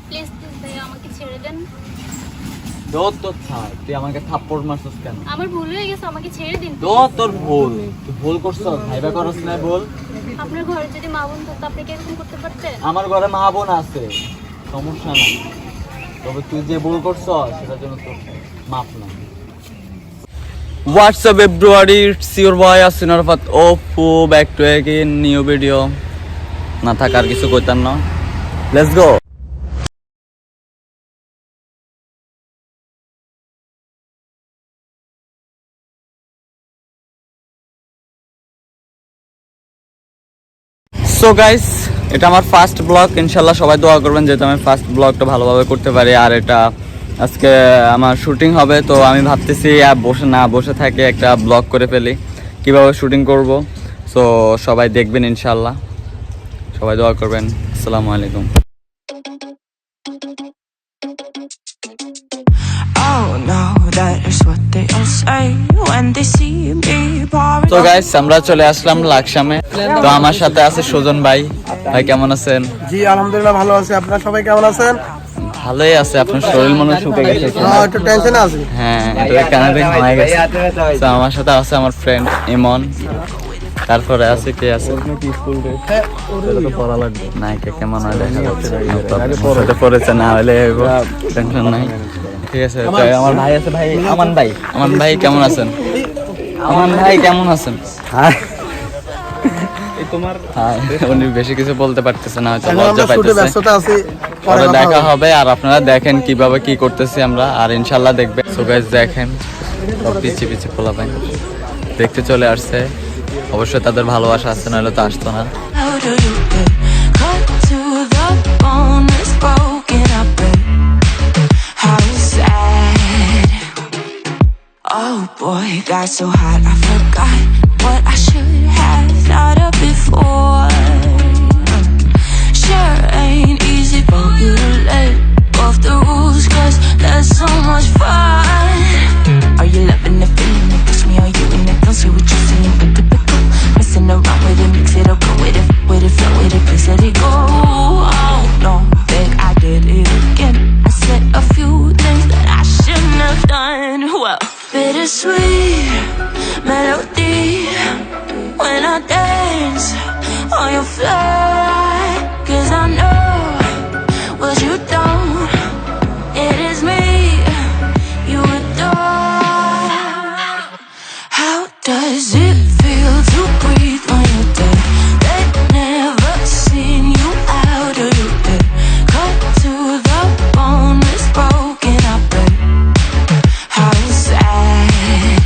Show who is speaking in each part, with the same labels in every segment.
Speaker 1: Please please ভাইয়া আমাকে ছেড়ে দেন।
Speaker 2: দোত তোর ছাড়, তুই আমাকে থাপ্পড় মারছিস কেন?
Speaker 1: আমার ভুল হয়ে গেছে, আমাকে ছেড়ে দিন।
Speaker 2: দোত তোর ভুল, তুই ভুল করছিস, ভাইবা করছ না বল।
Speaker 1: আপনার ঘরে যদি মা বোন থাকতো আপনি কি এরকম করতে পারতেন?
Speaker 2: আমার ঘরে মা বোন আছে, সমস্যা নাই, তবে তুই যে ভুল করছ সেটার জন্য তোর মাপ না। What's up everybody, it's your boy Asin Arafat Oppo, back to again new video. না থাকার কিছু কইতাম না, let's go. সো গাইস, এটা আমার ফার্স্ট ব্লগ, ইনশাল্লাহ সবাই দোয়া করবেন যেহেতু আমি ফার্স্ট ব্লগটা ভালোভাবে করতে পারি। আর এটা আজকে আমার শুটিং হবে, তো আমি ভাবতেছি বসে থাকে একটা ব্লগ করে ফেলি কিভাবে শুটিং করব। সো সবাই দেখবেন ইনশাল্লাহ, সবাই দোয়া করবেন। আসসালামু আলাইকুম। তো গাইস, আমরা চলে আসলাম লাকসামে। তো আমার সাথে আছে সুজন ভাই। ভাই কেমন আছেন?
Speaker 3: জি আলহামদুলিল্লাহ ভালো আছি। আপনারা সবাই কেমন আছেন?
Speaker 2: ভালোই আছে। আপনার শরীর মনে শুকে গেছে?
Speaker 3: একটু টেনশন আছে।
Speaker 2: হ্যাঁ, এটা কানাডিয়ান হয়ে গেছে। তো আমার সাথে আছে আমার ফ্রেন্ড ইমন, তারপরে আছে কে আছে নায়িকা কেমন হয় দেখা যাচ্ছে পড়েছে, না হলে টেনশন নাই। ঠিক আছে, আমার ভাই আছে, ভাই আমান ভাই। আমান ভাই কেমন আছেন? আমান ভাই কেমন আছেন? উনি বেশি কিছু বলতে পারতেছে না, হয়তো লজ্জা পাইতেছে। পরে দেখা হবে, আর আপনারা দেখেন কিভাবে কি করতেছি আমরা, আর ইনশাল্লাহ দেখবেন। সো গাইস দেখেন, পিছিয়ে পিছিয়ে পোলা পাই দেখতে চলে আসছে। অবশ্যই তাদের ভালোবাসা আছে, নাহলে তো আসতো না।
Speaker 4: Oh boy, got so hot I forgot what I should have thought of before. Sure ain't easy for you to let off the rules, cause there's so much fun. Are you loving the feeling that push me? Are you in it? Don't say what you're saying, but typical. Messing around with it, mix it up, go with it, flow with it, please let it go. Oh no, think I did it again. I said a few things that I shouldn't have done. Well, bittersweet melody when I dance on your fly, cause I know what you don't. It is me you adore. How does it feel to breathe when you're dead? They've never seen you out of your bed. Cut to the bone, it's broken, I bet. How sad.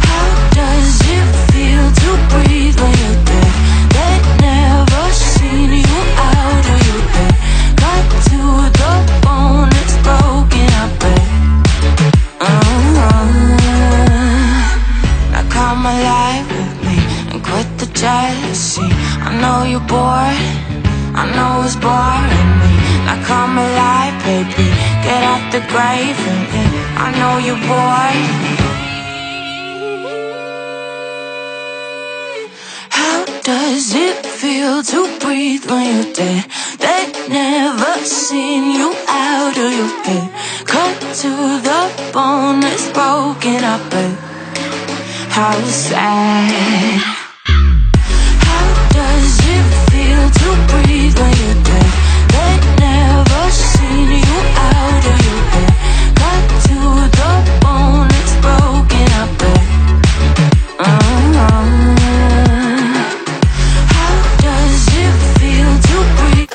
Speaker 4: How does it feel to breathe when you're dead? They've never seen you out of your bed. Cut to the bone, it's broken, I bet. Now come alive with me and quit the jealousy. I know you're bored, I know it's boring me. Now come alive, baby, get out the grave and I know you're bored. How does it feel to breathe when you're dead? They've never seen you out of your bed. Cut to the bone, it's broken, I bet. How sad. How does it feel to breathe when you're dead? They've never seen you out of your bed. Cut to the bone, it's broken, I bet. How does it feel to breathe?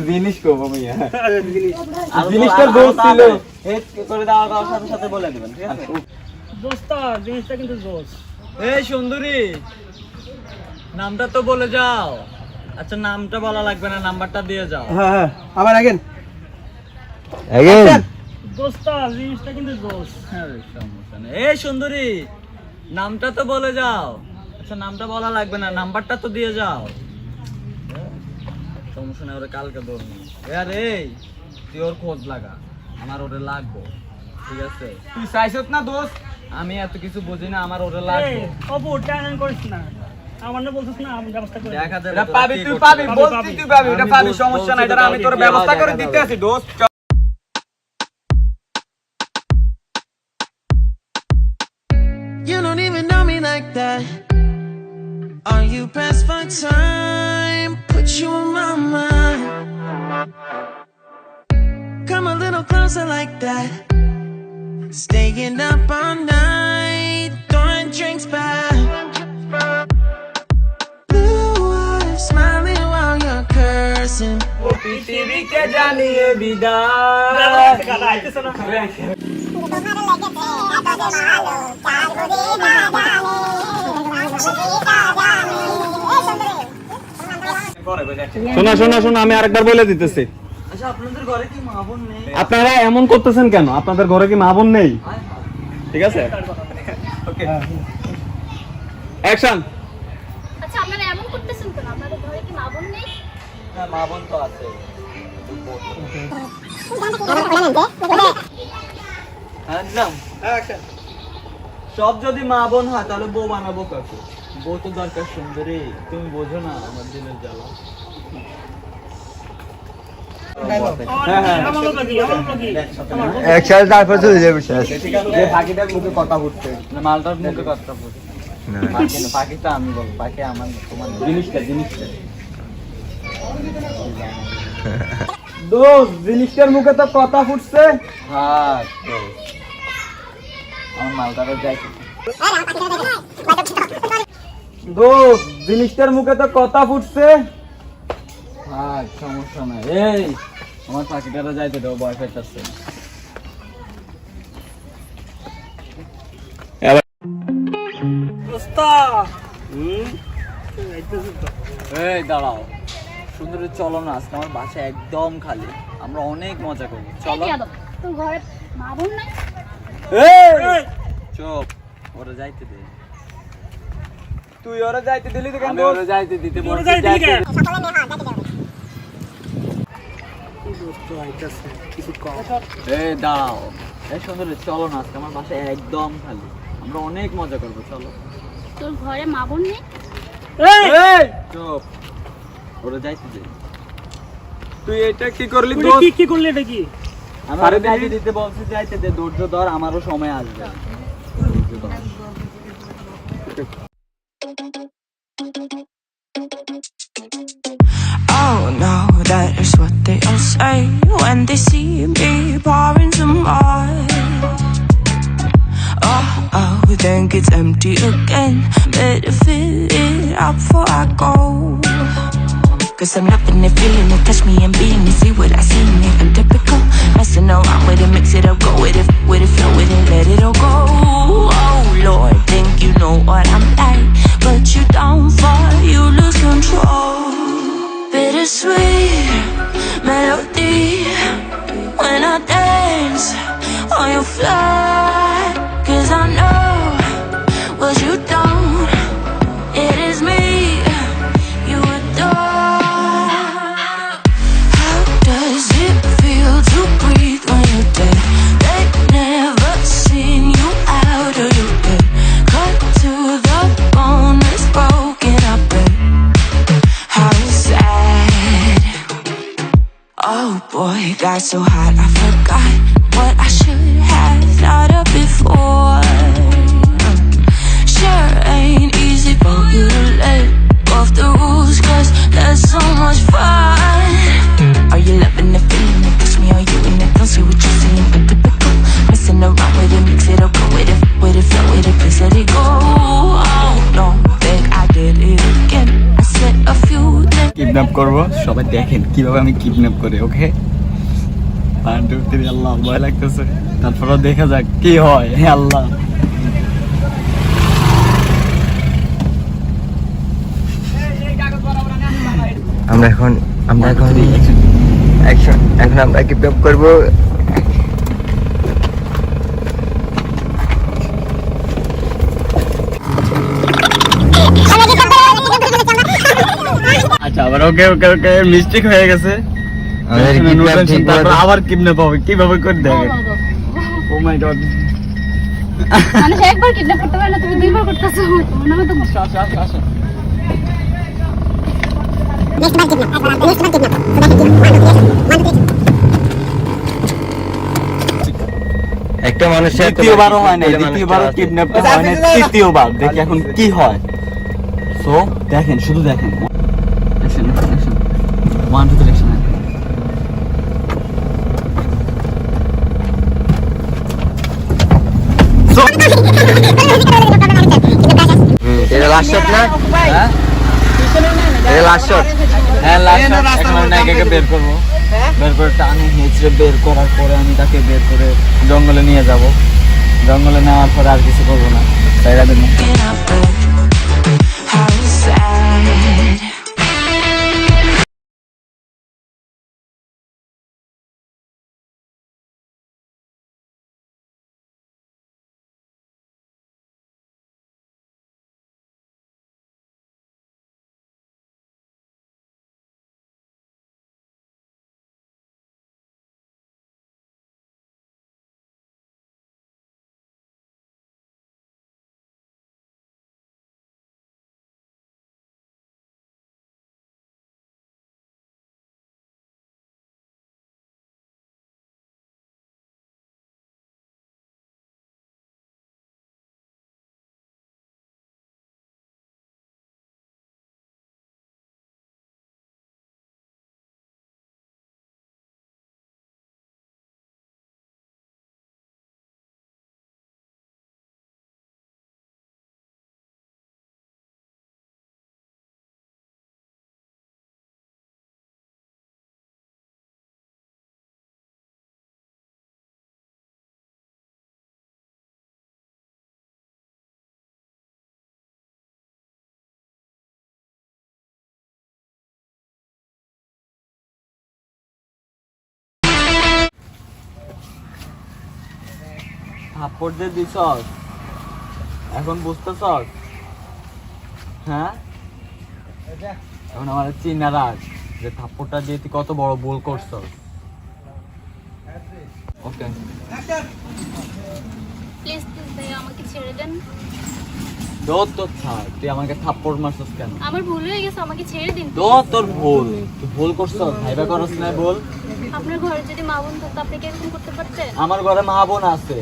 Speaker 2: জিনিস কব মিয়া, জিনিসটা দোষ ছিল করে দেওয়ার সাথে সাথে বলে দিবেন, ঠিক আছে দোস্ত? জিনিসটা কিন্তু দোষ। এই সুন্দরী, নামটা তো বলে যাও। আচ্ছা, নামটা বলা লাগবে না, নাম্বারটা দিয়ে যাও।
Speaker 3: হ্যাঁ হ্যাঁ, আবার আগেন
Speaker 2: দোস্ত, জিনিসটা কিন্তু দোষ। সমস্যা নেই। এই সুন্দরী, নামটা তো বলে যাও। আচ্ছা, নামটা বলা লাগবে না, নাম্বারটা তো দিয়ে যাও। সমস্যা নেই, ওরা কালকে ধরবো। আরে তুই ওর খোঁজ লাগা, আমার ওরে লাগবো, ঠিক আছে? তুই চাইছত না দোস্ত, আমি এত কিছু বুঝি না, আমার ওটা লাগবে।
Speaker 5: অপু টান করিস না, আমার না বলছিস না, আমি ব্যবস্থা করে
Speaker 2: দেখা যাবে
Speaker 6: এটা পাবি, তুই পাবি, বলছি তুই পাবি, এটা পাবি, সমস্যা নাই, এটা আমি তোর ব্যবস্থা করে দিতে আছি দোস্ত।
Speaker 7: You don't even know me like that. Are you pressed for time? Put you on my mind. Come a little closer like that. Staying up all night, throwing drinks back. Blue eyes smiling while you're cursing.
Speaker 6: পৃথিবীকে জানিয়ে বিদায়।
Speaker 5: গালা আইতেছে না।
Speaker 6: শোনা শোনা শোনা, আমি আরেকবার বলে দিতেছি।
Speaker 2: আচ্ছা, আপনাদের ঘরে কি মা বোন নেই?
Speaker 6: আপনারা এমন করতেছেন কেন? আপনাদের ঘরে কি মা বোন নেই? ঠিক আছে, ওকে, অ্যাকশন।
Speaker 1: আচ্ছা, আপনারা এমন করতেছেন কেন? আপনাদের ঘরে কি মা বোন নেই?
Speaker 2: হ্যাঁ, মা বোন তো আছে। একদম। সব যদি মা বোন হয় তাহলে বউ বানাবো কাকে? বউ তো দরকার সুন্দরী, তুমি বোঝো না আমার দিনের জ্বালা।
Speaker 5: আমার লোক কি, আমার লোক কি?
Speaker 3: একসাথে তারপর চলে যাবে
Speaker 6: যে ফাঁকিটার মুখে কথা উঠছে,
Speaker 2: না, মালটার মুখে কথা বলি। পাখি না, পাখিটা আমি বলবো, পাখি আমার না, তোমার না।
Speaker 6: জিনিসটা দোস্ত, জিনিসটার মুখে তো কথা ফুটছে।
Speaker 2: হ্যাঁ, তো আমার মালটারও যাই।
Speaker 6: দোস্ত, জিনিসটার মুখে তো কথা ফুটছে।
Speaker 2: হ্যাঁ, সমস্যা নাই। এই আমার পাখিটারও যাইতে দাও, বয়ফ্রেন্ড আছে।
Speaker 5: ওস্তাদ
Speaker 2: এই দাঁড়াও, সুন্দরী চলো না, আজকে আমার বাসা একদম খালি, আমরা অনেক মজা করবো, চলো।
Speaker 1: কি আদব? তোর ঘরে মা বোন নাই?
Speaker 2: চুপ, ওরা যাইতে দে।
Speaker 6: তুই ওরা যাইতে দিলি তো কেন?
Speaker 2: আমি ওরা যাইতে দিতে
Speaker 5: তোর
Speaker 2: বলছি,
Speaker 5: যাইতে
Speaker 2: যাইতে
Speaker 5: কেন?
Speaker 2: দে। এই দাঁড়াও, এই সুন্দরী চলো না, আজকে আমার বাসা একদম খালি, আমরা অনেক মজা করবো, চলো।
Speaker 1: তোর ঘরে মা বোন নেই?
Speaker 6: এই,
Speaker 2: চুপ, ওরা যাইতে দে।
Speaker 6: তুই এটা কি করলি
Speaker 5: তুই
Speaker 6: দোস্ত?
Speaker 5: কি করলি এটা কি?
Speaker 2: আমি
Speaker 6: আরে
Speaker 2: ওরা যাইতে
Speaker 6: দিদি।
Speaker 2: দিতে বলছি, যাইতে দে, ধৈর্য ধর, আমারও সময় আসবে। ধৈর্য ধর।
Speaker 4: Oh no, that is what they all say when they see me pouring some wine. Oh, think it's empty again. Better fill it up before I go. Cause I'm loving it, feeling it, touch me and being it. See what I see in it, I'm typical. Messing around with it, mix it up, go with it, flow with it, let it all go. Oh Lord, think you know what I'm like, but you don't fall, you lose control. Bittersweet melody when I dance on your fly. Cause I know what you don't, it is me you adore. How does it feel to breathe when you're dead? They never sing you out of your bed. Cut to the bone, it's broken, I bet. How sad. Oh boy, got so hot I forgot what I should have thought of before. Sure ain't easy for you to let go off the rules, cause there's so much fun. Are you loving the feeling it? Touch me, are you in it? Don't say what you're saying, but typical. Messing around with it, mix it up, go with it, flow with it, please let it go. Oh no, think I did it again. I said a few things.
Speaker 2: Kidnap করব, সবাই দেখেন কিভাবে আমি kidnap করি, ওকে? 1 2 3, আল্লাহ, ভয় লাগতেছে, তারপরে দেখা যাক কি হয়। হে আল্লাহ,
Speaker 3: আমরা এখন এখন আমরা কিডন্যাপ করব।
Speaker 2: আচ্ছা, আবার ওকে ওকে ওকে মিস্টেক হয়ে গেছে,
Speaker 3: আমাদের kidnap ঠিক করে
Speaker 2: তারপর আবার কিডন্যাপ হবে, কিভাবে করে দেখেন। ও মাই গড,
Speaker 1: মানুষ একবার কিডন্যাপ করতে পারে না, তুমি দুইবার করতেছো, মনে হয় তো
Speaker 3: একটা মানুষের
Speaker 2: দ্বিতীয়বারও হয় না, দ্বিতীয়বারও কিডন্যাপটা হয় না, তৃতীয়বার দেখি এখন কি হয়। সো দেখেন, শুধু দেখেন। Action action 1 2 3 action.
Speaker 3: এটা লাস্ট শট না?
Speaker 2: হ্যাঁ
Speaker 3: এটা লাস্ট শট।
Speaker 2: হ্যাঁ লাস্ট এখন আমি নায়িকাকে বের করবো, বের করে টানে হেঁচড়ে বের করার পরে আমি তাকে বের করে জঙ্গলে নিয়ে যাব। জঙ্গলে নেওয়ার পরে আর কিছু করবো না, তাই রাখবেন না।
Speaker 4: How sad.
Speaker 2: থাপ্পড় দিয়ে দিছস, এখন বুঝতেছস? হ্যাঁ, এখন আমার চিন্তা রাখ যে থাপ্পড়টা দিয়ে তুই কত বড় ভুল করছস। ওকে
Speaker 1: প্লিজ ভাইয়া আমাকে ছেড়ে দেন।
Speaker 2: তোর তো ছাড়, তুই আমাকে থাপ্পড় মারছস কেন?
Speaker 1: আমার ভুল হয়ে গেছে, আমাকে ছেড়ে দিন।
Speaker 2: তোর ভুল, তুই ভুল করছস, ভাইবা করছ না ভুল।
Speaker 1: আপনার ঘরে যদি মা বোন থাকতো আপনি কি এরকম করতে পারতেন?
Speaker 2: আমার ঘরে মা বোন আছে,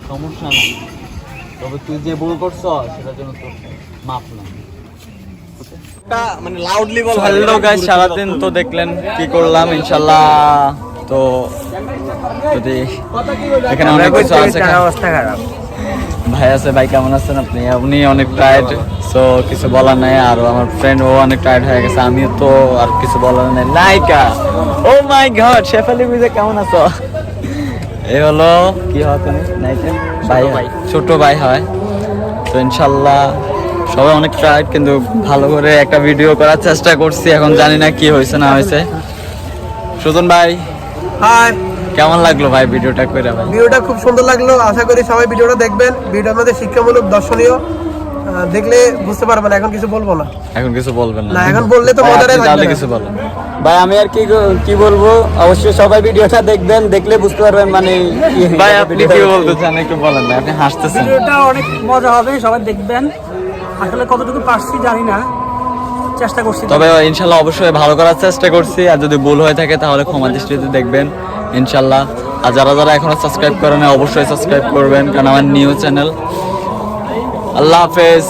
Speaker 2: সমস্যা নাই, তবে তুই যে ভুল করছস সেটার জন্য তোর মাপ না।
Speaker 6: মানে লাউডলি বল।
Speaker 2: হ্যালো গাইস, সারাদিন তো দেখলেন কি করলাম। ইনশাল্লাহ তো যদি এখানে অনেক কিছু আছে,
Speaker 3: অবস্থা খারাপ।
Speaker 2: ভাই আছে, ভাই কেমন আছেন আপনি? উনি অনেক টায়ার্ড, সো কিছু বলার নাই। আর আমার ফ্রেন্ড ও অনেক টায়ার্ড হয়ে গেছে, আমিও তো আর কিছু বলার নাই। নায়িকা, ও মাই গড, শেফালি বুঝে কেমন আছো? এই হলো কি হয় তুমি নায়িকা? ভাই, ছোট ভাই হয়। তো ইনশাল্লাহ সবাই অনেক টায়ার্ড, কিন্তু ভালো করে একটা ভিডিও করার চেষ্টা করছি। এখন জানি না কি হয়েছে না হয়েছে। সুজন ভাই,
Speaker 8: হাই,
Speaker 2: কেমন লাগলো ভাই ভিডিওটা করে? ভাই
Speaker 8: ভিডিওটা খুব সুন্দর লাগলো, আশা করি সবাই ভিডিওটা দেখবেন। ভিডিওর মধ্যে শিক্ষামূলক, দর্শনীয়, দেখলে বুঝতে পারবেন। এখন কিছু বলবো না,
Speaker 2: এখন কিছু বলবেন
Speaker 8: না এখন বললে তো মজাটাই
Speaker 2: তাহলে
Speaker 8: থাকবে না।
Speaker 2: কিছু বলেন
Speaker 6: ভাই আমি আর কি বলবো, অবশ্যই সবাই ভিডিওটা দেখবেন, দেখলে বুঝতে পারবেন মানে
Speaker 2: ভাই আপনি কি বলতে চান একটু বলেন না, আপনি হাসতেছেন।
Speaker 5: ভিডিওটা অনেক মজা হবে, সবাই দেখবেন। আসলে কতটুকু পারছি জানি না, চেষ্টা করছি।
Speaker 2: তবে ইনশাল্লাহ অবশ্যই ভালো করার চেষ্টা করছি, আর যদি ভুল হয়ে থাকে তাহলে ক্ষমা দৃষ্টিতে দেখবেন ইনশাল্লাহ। আর যারা এখনো সাবস্ক্রাইব করেন অবশ্যই সাবস্ক্রাইব করবেন, কারণ আমার নিউ চ্যানেল। আল্লাহ হাফেজ।